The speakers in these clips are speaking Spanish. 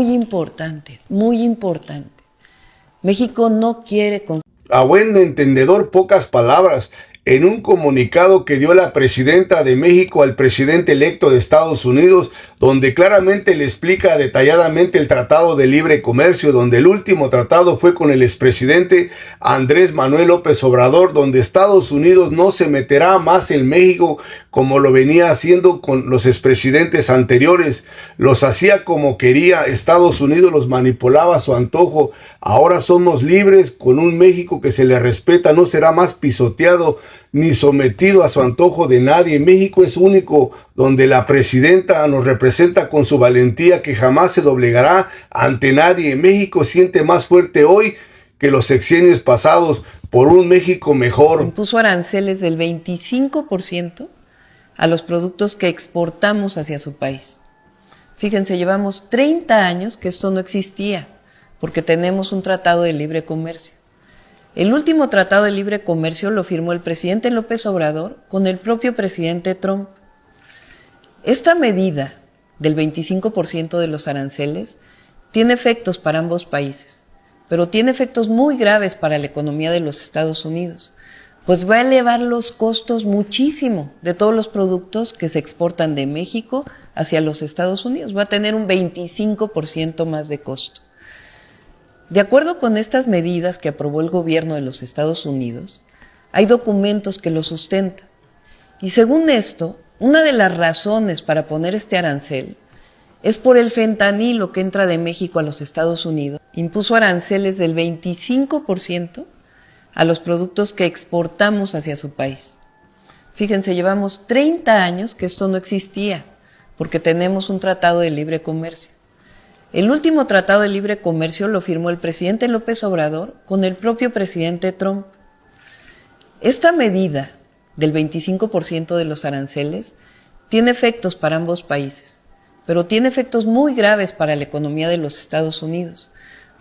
muy importante, muy importante. México no quiere... A buen entendedor, pocas palabras. En un comunicado que dio la presidenta de México al presidente electo de Estados Unidos, donde claramente le explica detalladamente el Tratado de Libre Comercio, donde el último tratado fue con el expresidente Andrés Manuel López Obrador, donde Estados Unidos no se meterá más en México como lo venía haciendo con los expresidentes anteriores. Los hacía como quería, Estados Unidos los manipulaba a su antojo. Ahora somos libres, con un México que se le respeta, no será más pisoteado ni sometido a su antojo de nadie. México es único, donde la presidenta nos representa con su valentía, que jamás se doblegará ante nadie. México siente más fuerte hoy que los sexenios pasados por un México mejor. Impuso aranceles del 25% a los productos que exportamos hacia su país. Fíjense, llevamos 30 años que esto no existía, porque tenemos un tratado de libre comercio. El último tratado de libre comercio lo firmó el presidente López Obrador con el propio presidente Trump. Esta medida del 25% de los aranceles tiene efectos para ambos países, pero tiene efectos muy graves para la economía de los Estados Unidos, pues va a elevar los costos muchísimo de todos los productos que se exportan de México hacia los Estados Unidos. Va a tener un 25% más de costo. De acuerdo con estas medidas que aprobó el gobierno de los Estados Unidos, hay documentos que lo sustentan. Y según esto, una de las razones para poner este arancel es por el fentanilo que entra de México a los Estados Unidos. Impuso aranceles del 25% a los productos que exportamos hacia su país. Fíjense, llevamos 30 años que esto no existía, porque tenemos un tratado de libre comercio. El último tratado de libre comercio lo firmó el presidente López Obrador con el propio presidente Trump. Esta medida del 25% de los aranceles tiene efectos para ambos países, pero tiene efectos muy graves para la economía de los Estados Unidos,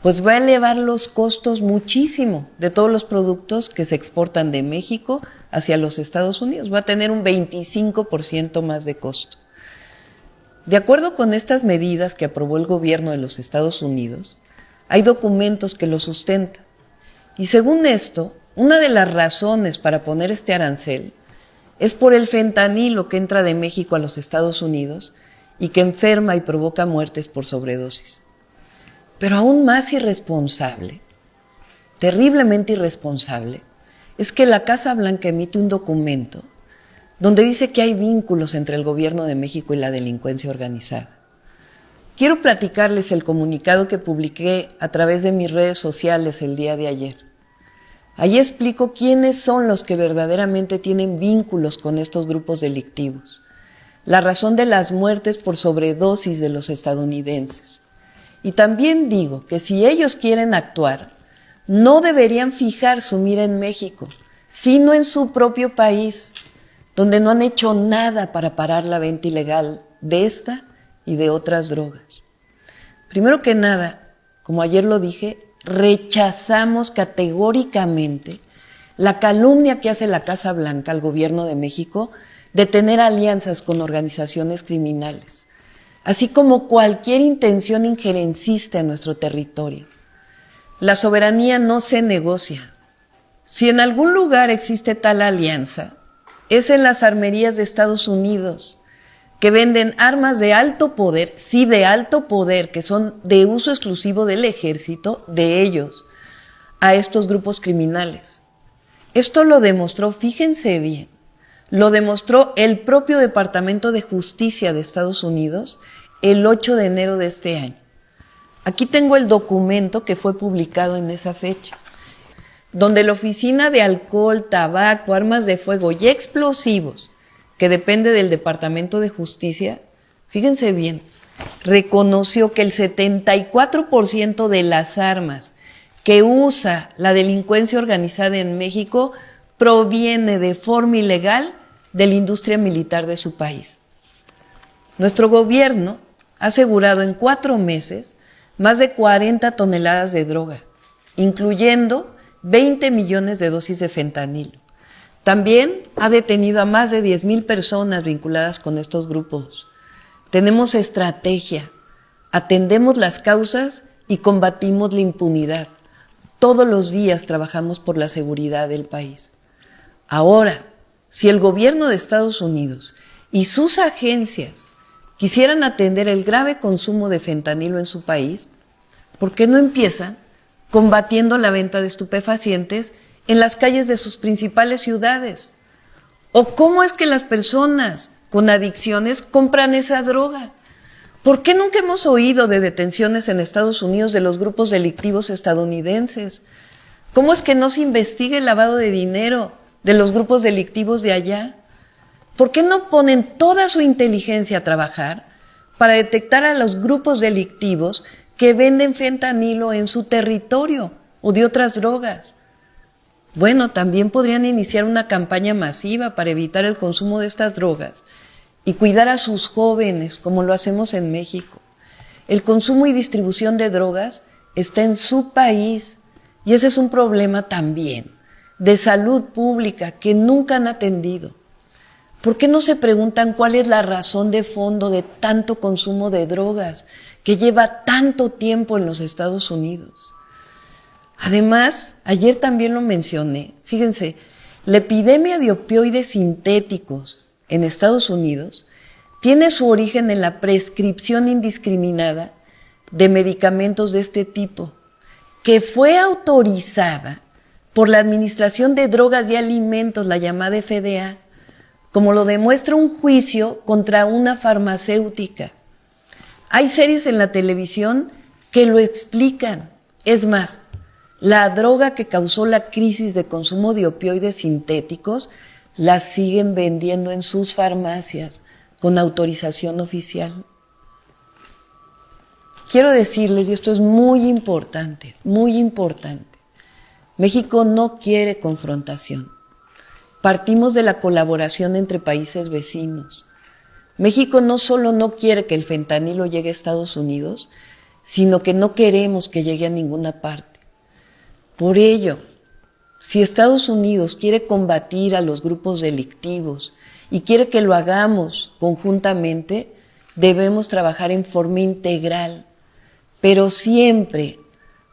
pues va a elevar los costos muchísimo de todos los productos que se exportan de México hacia los Estados Unidos. Va a tener un 25% más de costo. De acuerdo con estas medidas que aprobó el gobierno de los Estados Unidos, hay documentos que lo sustentan. Y según esto, una de las razones para poner este arancel es por el fentanilo que entra de México a los Estados Unidos y que enferma y provoca muertes por sobredosis. Pero aún más irresponsable, terriblemente irresponsable, es que la Casa Blanca emite un documento donde dice que hay vínculos entre el gobierno de México y la delincuencia organizada. Quiero platicarles el comunicado que publiqué a través de mis redes sociales el día de ayer. Allí explico quiénes son los que verdaderamente tienen vínculos con estos grupos delictivos, la razón de las muertes por sobredosis de los estadounidenses. Y también digo que si ellos quieren actuar, no deberían fijar su mira en México, sino en su propio país, donde no han hecho nada para parar la venta ilegal de esta y de otras drogas. Primero que nada, como ayer lo dije, rechazamos categóricamente la calumnia que hace la Casa Blanca al gobierno de México de tener alianzas con organizaciones criminales, así como cualquier intención injerencista en nuestro territorio. La soberanía no se negocia. Si en algún lugar existe tal alianza, es en las armerías de Estados Unidos, que venden armas de alto poder, sí, de alto poder, que son de uso exclusivo del ejército, de ellos, a estos grupos criminales. Esto lo demostró, fíjense bien, lo demostró el propio Departamento de Justicia de Estados Unidos el 8 de enero de este año. Aquí tengo el documento que fue publicado en esa fecha, donde la Oficina de Alcohol, Tabaco, Armas de Fuego y Explosivos, que depende del Departamento de Justicia, fíjense bien, reconoció que el 74% de las armas que usa la delincuencia organizada en México proviene de forma ilegal de la industria militar de su país. Nuestro gobierno ha asegurado en 4 meses más de 40 toneladas de droga, incluyendo 20 millones de dosis de fentanilo. También ha detenido a más de 10,000 personas vinculadas con estos grupos. Tenemos estrategia atendemos las causas y combatimos la impunidad. Todos los días trabajamos por la seguridad del país. Ahora, si el gobierno de Estados Unidos y sus agencias quisieran atender el grave consumo de fentanilo en su país, ¿por qué no empiezan combatiendo la venta de estupefacientes en las calles de sus principales ciudades? ¿O cómo es que las personas con adicciones compran esa droga? ¿Por qué nunca hemos oído de detenciones en Estados Unidos de los grupos delictivos estadounidenses? ¿Cómo es que no se investiga el lavado de dinero de los grupos delictivos de allá? ¿Por qué no ponen toda su inteligencia a trabajar para detectar a los grupos delictivos que venden fentanilo en su territorio o de otras drogas? Bueno, también podrían iniciar una campaña masiva para evitar el consumo de estas drogas y cuidar a sus jóvenes, como lo hacemos en México. El consumo y distribución de drogas está en su país y ese es un problema también de salud pública que nunca han atendido. ¿Por qué no se preguntan cuál es la razón de fondo de tanto consumo de drogas que lleva tanto tiempo en los Estados Unidos? Además, ayer también lo mencioné, fíjense, la epidemia de opioides sintéticos en Estados Unidos tiene su origen en la prescripción indiscriminada de medicamentos de este tipo, que fue autorizada por la Administración de Drogas y Alimentos, la llamada FDA, como lo demuestra un juicio contra una farmacéutica. Hay series en la televisión que lo explican. Es más, la droga que causó la crisis de consumo de opioides sintéticos la siguen vendiendo en sus farmacias con autorización oficial. Quiero decirles, y esto es muy importante, México no quiere confrontación. Partimos de la colaboración entre países vecinos. México no solo no quiere que el fentanilo llegue a Estados Unidos, sino que no queremos que llegue a ninguna parte. Por ello, si Estados Unidos quiere combatir a los grupos delictivos y quiere que lo hagamos conjuntamente, debemos trabajar en forma integral, pero siempre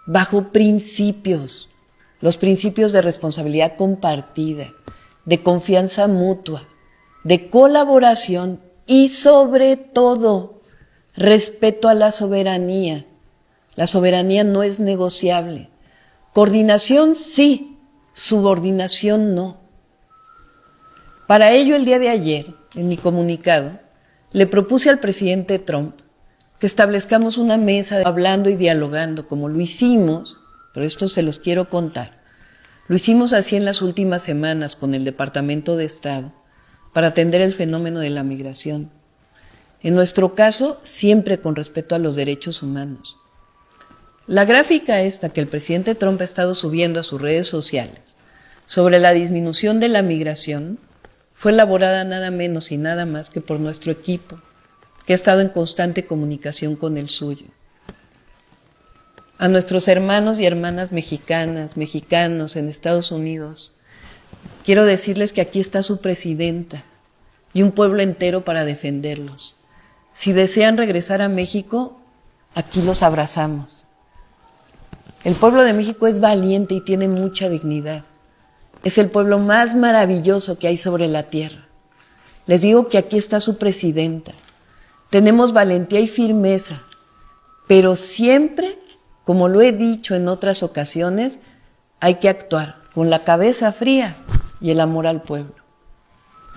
bajo principios, los principios de responsabilidad compartida, de confianza mutua, de colaboración y sobre todo respeto a la soberanía. La soberanía no es negociable. Coordinación sí, subordinación no. Para ello, el día de ayer, en mi comunicado, le propuse al presidente Trump que establezcamos una mesa hablando y dialogando, como lo hicimos, pero esto se los quiero contar. Lo hicimos así en las últimas semanas con el Departamento de Estado para atender el fenómeno de la migración. En nuestro caso, siempre con respeto a los derechos humanos. La gráfica esta que el presidente Trump ha estado subiendo a sus redes sociales sobre la disminución de la migración fue elaborada nada menos y nada más que por nuestro equipo, que ha estado en constante comunicación con el suyo. A nuestros hermanos y hermanas mexicanas, mexicanos en Estados Unidos, quiero decirles que aquí está su presidenta y un pueblo entero para defenderlos. Si desean regresar a México, aquí los abrazamos. El pueblo de México es valiente y tiene mucha dignidad. Es el pueblo más maravilloso que hay sobre la tierra. Les digo que aquí está su presidenta. Tenemos valentía y firmeza, pero siempre, como lo he dicho en otras ocasiones, hay que actuar con la cabeza fría y el amor al pueblo.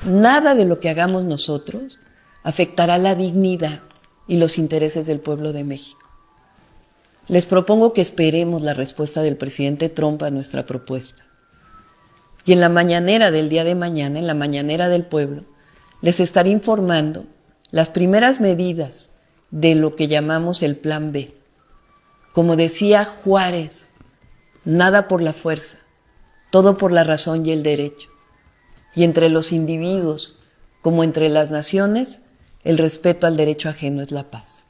Nada de lo que hagamos nosotros afectará la dignidad y los intereses del pueblo de México. Les propongo que esperemos la respuesta del presidente Trump a nuestra propuesta. Y en la mañanera del día de mañana, en la mañanera del pueblo, les estaré informando las primeras medidas de lo que llamamos el Plan B. Como decía Juárez, nada por la fuerza, todo por la razón y el derecho. Y entre los individuos, como entre las naciones, el respeto al derecho ajeno es la paz.